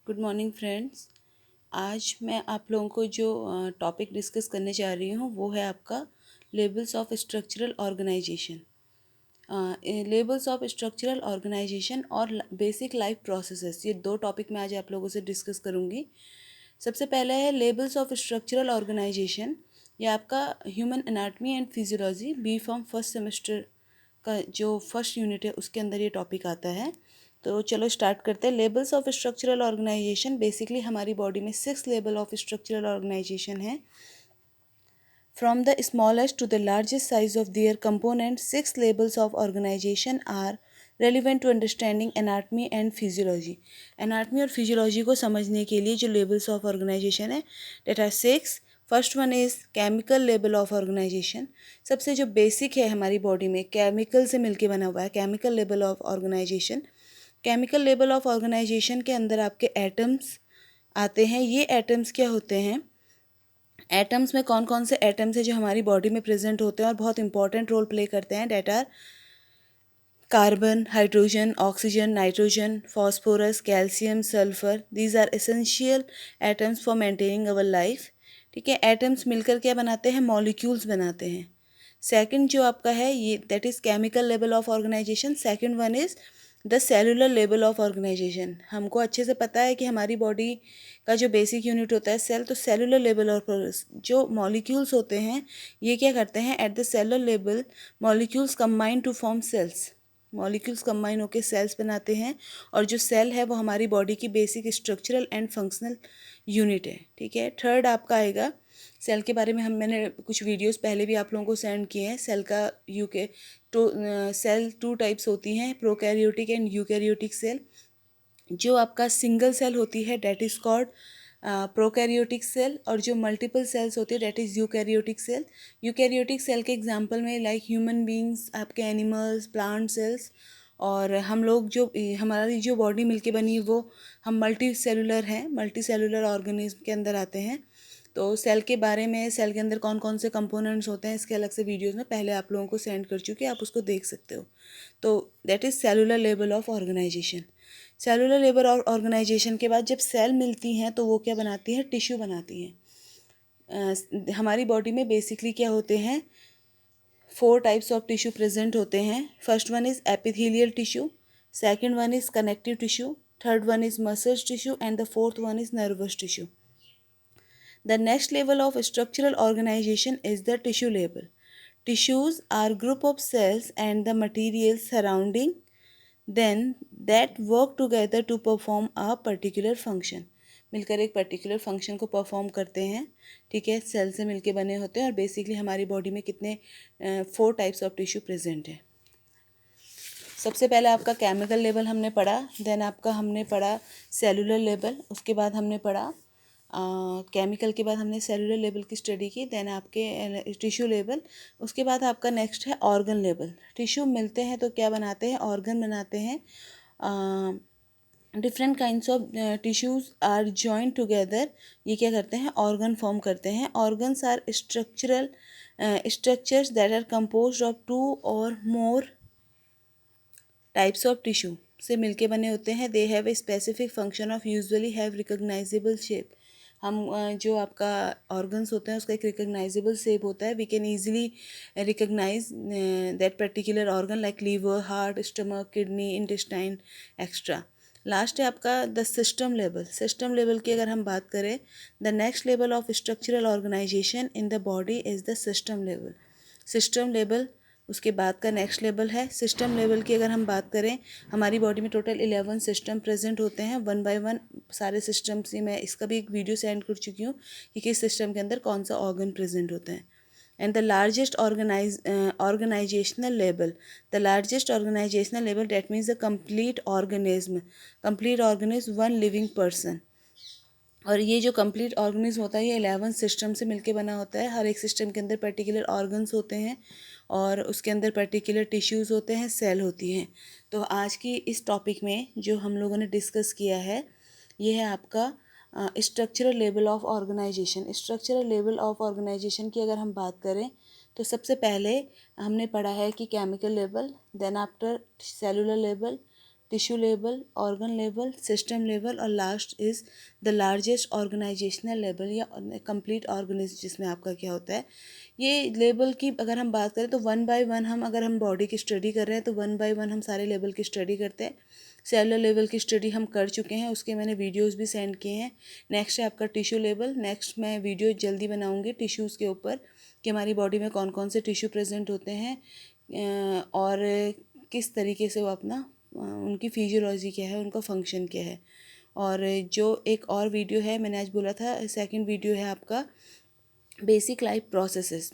Good morning friends. आज मैं आप लोगों को जो टॉपिक डिस्कस करने जा रही हूँ वो है आपका labels of structural organization. Labels of structural organization और बेसिक लाइफ प्रोसेसेस, ये दो टॉपिक मैं आज आप लोगों से डिस्कस करूँगी। सबसे पहला है लेबल्स ऑफ स्ट्रक्चरल ऑर्गेनाइजेशन। ये आपका human anatomy and physiology B pharm first semester का जो फर्स्ट यूनिट है उसके अंदर ये टॉपिक आता है। तो चलो स्टार्ट करते हैं। Labels of structural organization, basically हमारी बॉडी में 6 लेवल ऑफ स्ट्रक्चरल ऑर्गेनाइजेशन है। From the smallest to the largest size of their component, 6 levels of organization are relevant to understanding anatomy and physiology. Anatomy और physiology को समझने के लिए जो levels of organization है that are 6। First one is chemical level of organization. सबसे जो basic है हमारी बॉडी में, केमिकल से मिलके बना हुआ है, chemical level of organization. Chemical level of organization के अंदर आपके एटम्स आते हैं। ये एटम्स क्या होते हैं? एटम्स में कौन कौन से एटम्स हैं जो हमारी बॉडी में प्रेजेंट होते हैं और बहुत इंपॉर्टेंट रोल प्ले करते हैं? That are carbon, hydrogen, oxygen, nitrogen, phosphorus, calcium, sulphur. These are essential atoms for maintaining our life. ठीक है, एटम्स मिलकर क्या बनाते हैं? मॉलिक्यूल्स बनाते हैं। सेकंड जो आपका है ये that is chemical level of organization. Second one is the cellular level of organization. हमको अच्छे से पता है कि हमारी बॉडी का जो बेसिक यूनिट होता है सेल, तो सेलुलर लेवल ऑफ जो मॉलिक्यूल्स होते हैं ये क्या करते हैं? At the cellular level molecules combine to form cells. Molecules combine होकर सेल्स बनाते हैं और जो सेल है वो हमारी बॉडी की basic structural and functional unit है। ठीक है, थर्ड आपका आएगा सेल के बारे में। मैंने कुछ वीडियोस पहले भी आप लोगों को सेंड किए हैं। सेल का यूके तो सेल 2 टाइप्स होती हैं, प्रोकैरियोटिक एंड यूकैरियोटिक सेल। जो आपका सिंगल सेल होती है that is called prokaryotic cell, और जो मल्टीपल सेल्स होती है that is eukaryotic cell. Eukaryotic cell के एग्जांपल में लाइक ह्यूमन बींग्स, आपके एनिमल्स, प्लांट सेल्स, और हम लोग जो हमारी जो बॉडी मिलके बनी वो हम मल्टी सेलुलर हैं, मल्टी सेलुलर ऑर्गेनिज्म के अंदर आते हैं। तो सेल के बारे में, सेल के अंदर कौन कौन से कंपोनेंट्स होते हैं, इसके अलग से वीडियोस में पहले आप लोगों को सेंड कर चुके, आप उसको देख सकते हो। तो that is cellular level of organization. Cellular level और ऑर्गेनाइजेशन के बाद जब सेल मिलती हैं तो वो क्या बनाती हैं? टिश्यू बनाती हैं। हमारी बॉडी में बेसिकली क्या होते हैं? 4 टाइप्स ऑफ टिश्यू प्रेजेंट होते हैं। First one is epithelial tissue, second one is connective tissue, third one is muscles tissue and the fourth one is nervous tissue. The next level of structural organization is the tissue level. Tissues are group of cells and the materials surrounding then that work together to perform a particular function. मिलकर एक particular function को perform करते हैं। ठीक है, cell से मिलके बने होते हैं और बेसिकली हमारी बॉडी में कितने 4 टाइप्स ऑफ टिश्यू प्रेजेंट है। सबसे पहले आपका केमिकल लेवल हमने पढ़ा, देन आपका हमने पढ़ा सेलुलर लेवल, उसके बाद हमने पढ़ा केमिकल के बाद हमने सेलुलर लेवल की स्टडी की, देन आपके टिश्यू लेवल, उसके बाद आपका नेक्स्ट है ऑर्गन लेवल। टिश्यू मिलते हैं तो क्या बनाते हैं? ऑर्गन बनाते हैं। Different kinds of tissues are joint together, ये क्या करते हैं? ऑर्गन फॉर्म करते हैं। Organs are structural structures that are composed of 2 और मोर टाइप्स ऑफ टिश्यू से मिलके बने होते हैं। They have a specific function of usually have recognisable shape. हम जो आपका ऑर्गन्स होते हैं उसका एक रिकॉग्नाइजेबल शेप होता है। We can easily recognize that particular organ like liver, heart, stomach, kidney, intestine extra. Last है आपका the system level. System level की अगर हम बात करें, the next level of structural organization in the body is the system level. System level उसके बाद का नेक्स्ट लेवल है। सिस्टम लेवल की अगर हम बात करें, हमारी बॉडी में टोटल 11 सिस्टम प्रेजेंट होते हैं। 1 बाय 1 सारे सिस्टम से मैं इसका भी एक वीडियो सेंड कर चुकी हूँ कि किस सिस्टम के अंदर कौन सा ऑर्गन प्रेजेंट होता है। And the largest organizational level, the largest organizational level that means the complete organism, complete organism, one living person. और ये जो कंप्लीट ऑर्गेनिज्म होता है ये 11 सिस्टम से मिलके बना होता है। हर एक सिस्टम के अंदर पर्टिकुलर ऑर्गन्स होते हैं और उसके अंदर पर्टिकुलर टिश्यूज़ होते हैं, सेल होती हैं। तो आज की इस टॉपिक में जो हम लोगों ने डिस्कस किया है ये है आपका structural level of organisation. Structural level of organisation की अगर हम बात करें तो सबसे पहले हमने पढ़ा है कि chemical level, then after cellular level, tissue level, organ level, system level और last is the largest organizational level या कंप्लीट ऑर्गेनिज्म, जिसमें आपका क्या होता है ये लेवल की अगर हम बात करें तो वन बाय वन हम अगर हम बॉडी की स्टडी कर रहे हैं तो वन बाय वन हम सारे लेवल की स्टडी करते हैं। सेलुलर लेवल की स्टडी हम कर चुके हैं, उसके मैंने वीडियोस भी सेंड किए हैं। नेक्स्ट है आपका टिश्यू लेवल। नेक्स्ट मैं वीडियो जल्दी बनाऊंगी टिश्यूज़ के ऊपर कि हमारी बॉडी में कौन कौन से टिश्यू प्रेजेंट होते हैं और किस तरीके से वो अपना उनकी फिजियोलॉजी क्या है, उनका फंक्शन क्या है। और जो एक और वीडियो है मैंने आज बोला था, सेकंड वीडियो है आपका basic life processes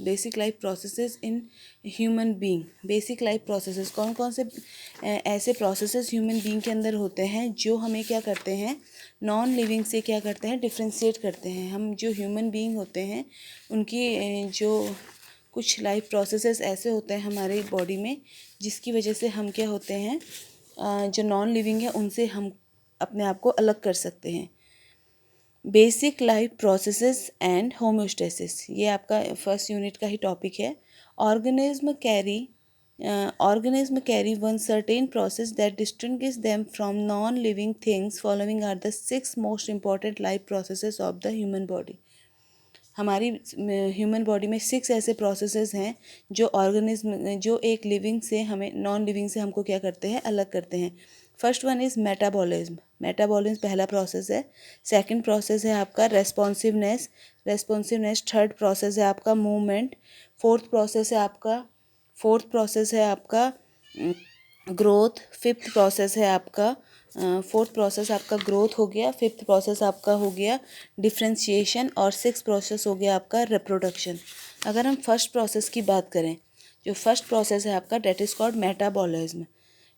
in human being. Basic life processes कौन कौन से ऐसे प्रोसेसेस ह्यूमन बीइंग के अंदर होते हैं जो हमें क्या करते हैं, नॉन लिविंग से क्या करते हैं, डिफ्रेंशिएट करते हैं। हम जो ह्यूमन बीइंग होते हैं उनकी जो कुछ लाइफ प्रोसेसेस ऐसे होते हैं हमारी बॉडी में जिसकी वजह से हम क्या होते हैं, जो नॉन लिविंग है उनसे हम अपने आप को अलग कर सकते हैं। Basic life processes and homeostasis, ये आपका फर्स्ट यूनिट का ही टॉपिक है। Organism carry one certain process that distinguish them from non living things. Following are the 6 most important life processes of the human body. हमारी human body में 6 ऐसे processes हैं जो ऑर्गेनिज्म जो एक लिविंग से हमें नॉन लिविंग से हमको क्या करते हैं, अलग करते हैं। First one is metabolism. Metabolism पहला प्रोसेस है। सेकंड प्रोसेस है आपका रेस्पॉन्सिवनेस। थर्ड प्रोसेस है आपका मूवमेंट। फोर्थ प्रोसेस है आपका ग्रोथ। फोर्थ प्रोसेस आपका ग्रोथ हो गया। फिफ्थ प्रोसेस आपका हो गया डिफ्रेंशिएशन और सिक्स प्रोसेस हो गया आपका रिप्रोडक्शन। अगर हम फर्स्ट प्रोसेस की बात करें, जो फर्स्ट प्रोसेस है आपका डेट इज़ कॉल्ड मेटाबॉलिज्म।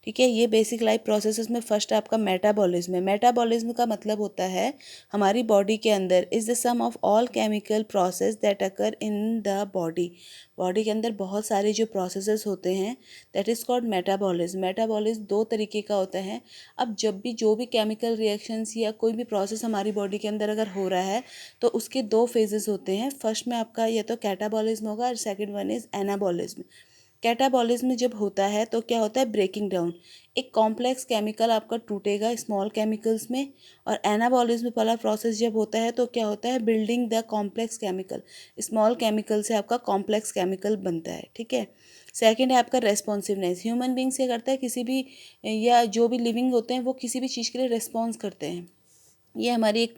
ठीक है, ये बेसिक लाइफ प्रोसेसेस में फर्स्ट आपका मेटाबॉलिज्म है। मेटाबॉलिज्म का मतलब होता है हमारी बॉडी के अंदर is the sum of all chemical process that occur in the body. Body के अंदर बहुत सारे जो प्रोसेसेस होते हैं that is called metabolism. Metabolism दो तरीके का होता है। अब जब भी जो भी केमिकल रिएक्शंस या कोई भी प्रोसेस हमारी बॉडी के अंदर अगर हो रहा है तो उसके दो फेजेस होते हैं। फर्स्ट में आपका या तो कैटाबॉलिज्म होगा और second one is anabolism. Catabolism जब होता है तो क्या होता है, ब्रेकिंग डाउन। एक कॉम्प्लेक्स केमिकल आपका टूटेगा स्मॉल केमिकल्स में। और एनाबॉलिज्म वाला प्रोसेस जब होता है तो क्या होता है, building the complex chemical. Small chemical से आपका कॉम्प्लेक्स केमिकल बनता है। ठीक है। सेकंड है आपका रेस्पॉन्सिवनेस। ह्यूमन बींग से करता है किसी भी या जो भी लिविंग होते हैं वो किसी भी चीज़ के लिए रेस्पॉन्स करते हैं। ये हमारी एक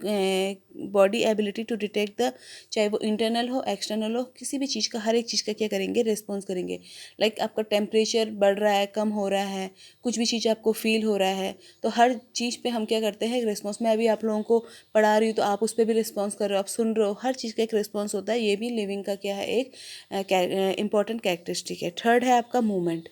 body ability to detect the, चाहे वो इंटरनल हो एक्सटर्नल हो, किसी भी चीज़ का हर एक चीज़ का क्या करेंगे, रिस्पॉन्स करेंगे। लाइक आपका टेम्परेचर बढ़ रहा है, कम हो रहा है, कुछ भी चीज़ आपको फील हो रहा है तो हर चीज़ पे हम क्या करते हैं, रिस्पॉन्स। मैं अभी आप लोगों को पढ़ा रही हूँ तो आप उस पर भी रिस्पॉन्स कर रहे हो, आप सुन रहे हो, हर चीज़ का एक रिस्पॉन्स होता है। ये भी लिविंग का क्या है, एक इंपॉर्टेंट कैरेक्टरिस्टिक है। थर्ड है आपका मूवमेंट।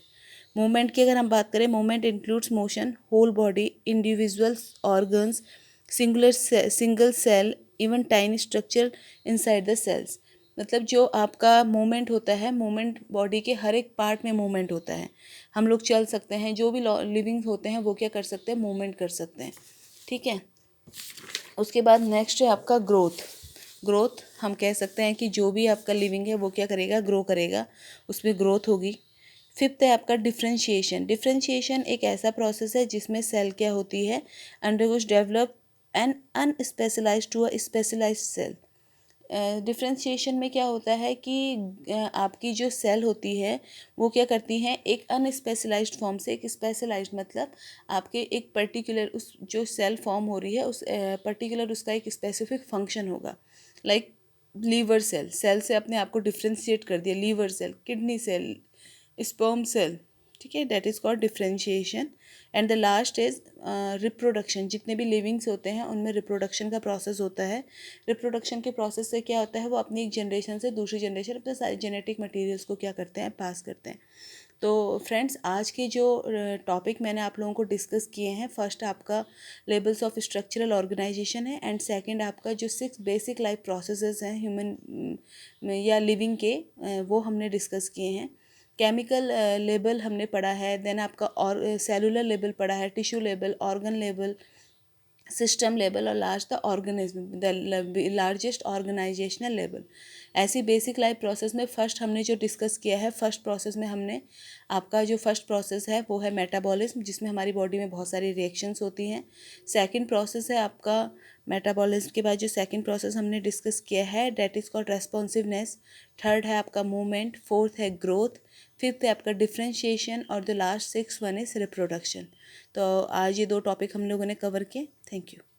मूवमेंट की अगर हम बात करें, movement includes motion, whole body, individuals organs, single cell, even tiny structure inside the cells. मतलब जो आपका मूवमेंट होता है, मूवमेंट बॉडी के हर एक पार्ट में मूवमेंट होता है। हम लोग चल सकते हैं, जो भी लिविंग होते हैं वो क्या कर सकते हैं, मूवमेंट कर सकते हैं। ठीक है। उसके बाद नेक्स्ट है आपका ग्रोथ। ग्रोथ हम कह सकते हैं कि जो भी आपका लिविंग है वो क्या करेगा, ग्रो करेगा, उसमें ग्रोथ होगी। फिफ्थ है आपका डिफ्रेंशिएशन। डिफ्रेंशिएशन एक ऐसा प्रोसेस है जिसमें सेल क्या होती है, undergoes develop an unspecialized to a specialized cell. Differentiation में क्या होता है कि आपकी जो सेल होती है वो क्या करती हैं, एक अनस्पेशलाइज्ड फॉर्म से एक स्पेशलाइज्ड, मतलब आपके एक पर्टिकुलर उस जो सेल फॉर्म हो रही है उस पर्टिकुलर उसका एक स्पेसिफिक फंक्शन होगा। लाइक लीवर सेल से अपने आप को डिफ्रेंशिएट कर दिया, liver cell, kidney cell, sperm cell. ठीक है, that is called differentiation. And the last is reproduction. जितने भी लिविंग्स होते हैं उनमें रिप्रोडक्शन का प्रोसेस होता है। रिप्रोडक्शन के प्रोसेस से क्या होता है, वो अपनी एक जनरेशन से दूसरी जनरेशन अपने सारे जेनेटिक मटेरियल्स को क्या करते हैं, पास करते हैं। तो फ्रेंड्स, आज के जो टॉपिक मैंने आप लोगों को डिस्कस किए हैं, फर्स्ट आपका लेवल्स ऑफ स्ट्रक्चरल ऑर्गेनाइजेशन है एंड सेकंड आपका जो 6 बेसिक लाइफ प्रोसेसेस हैं ह्यूमन या लिविंग के, वो हमने डिस्कस किए हैं। केमिकल लेवल हमने पढ़ा है, देन आपका और सेलुलर लेवल पढ़ा है, tissue level, organ level, system level और last the organism, the largest organizational level. ऐसी बेसिक लाइफ प्रोसेस में फर्स्ट हमने जो डिस्कस किया है, फर्स्ट प्रोसेस में हमने आपका जो फर्स्ट प्रोसेस है वो है मेटाबॉलिज्म, जिसमें हमारी बॉडी में बहुत सारी रिएक्शंस होती हैं। सेकंड प्रोसेस है आपका मेटाबॉलिज्म के बाद जो सेकंड प्रोसेस हमने डिस्कस किया है that is called responsiveness. Third है आपका मूवमेंट, फोर्थ है ग्रोथ, फिफ्थ है आपका डिफ्रेंशिएशन और the last six one is reproduction. तो आज ये दो टॉपिक हम लोगों ने कवर किए। Thank you.